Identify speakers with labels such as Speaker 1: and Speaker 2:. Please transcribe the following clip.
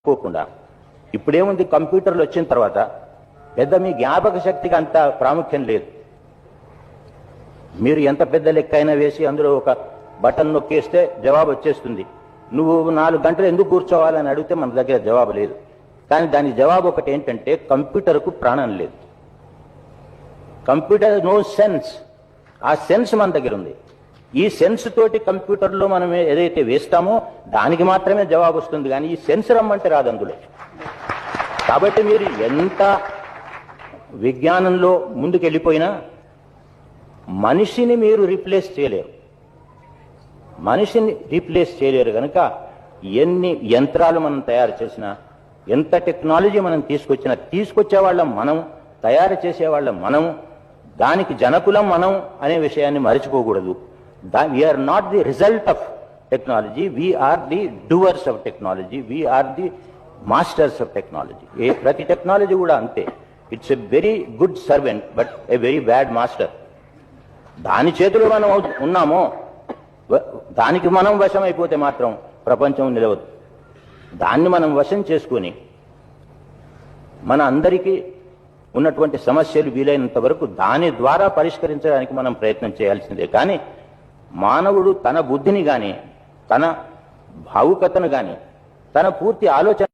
Speaker 1: పోకుండా ఇప్పుడేముంది, కంప్యూటర్లు వచ్చిన తర్వాత పెద్ద మీ జ్ఞాపక శక్తికి అంత ప్రాముఖ్యం లేదు. మీరు ఎంత పెద్ద లెక్క అయినా వేసి అందులో ఒక బటన్ నొక్కేస్తే జవాబు వచ్చేస్తుంది. నువ్వు 4 గంటలు ఎందుకు కూర్చోవాలని అడిగితే మన దగ్గర జవాబు లేదు. కానీ దాని జవాబు ఒకటి ఏంటంటే, కంప్యూటర్కు ప్రాణం లేదు. Computer no sense. ఆ సెన్స్ మన దగ్గర ఉంది. ఈ సెన్స్ తోటి కంప్యూటర్లో మనం ఏదైతే వేస్తామో దానికి మాత్రమే జవాబు వస్తుంది, కానీ ఈ సెన్స్ రమ్మంటే రాదు అందులో. కాబట్టి మీరు ఎంత విజ్ఞానంలో ముందుకెళ్ళిపోయినా మనిషిని మీరు రీప్లేస్ చేయలేరు. మనిషిని రీప్లేస్ చేయలేరు కనుక ఎన్ని యంత్రాలు మనం తయారు చేసినా, ఎంత టెక్నాలజీ మనం తీసుకొచ్చేవాళ్ళం మనం, తయారు చేసేవాళ్ళం మనం, దానికి జనకులం మనం అనే విషయాన్ని మరిచిపోకూడదు. We are not the result of technology, we are the doers of technology, we are the masters of technology. ప్రతి టెక్నాలజీ కూడా అంతే. It's a very good servant but a very bad master. దాని చేతిలో మనం ఉన్నామో, దానికి మనం వశం అయిపోతే మాత్రం ప్రపంచం నిలవదు. దాన్ని మనం వశం చేసుకుని మన అందరికీ ఉన్నటువంటి సమస్యలు వీలైనంత వరకు దాని ద్వారా పరిష్కరించడానికి మనం ప్రయత్నం చేయాల్సిందే. కానీ మానవుడు తన బుద్ధిని కానీ, తన భావుకతను కానీ, తన పూర్తి ఆలోచన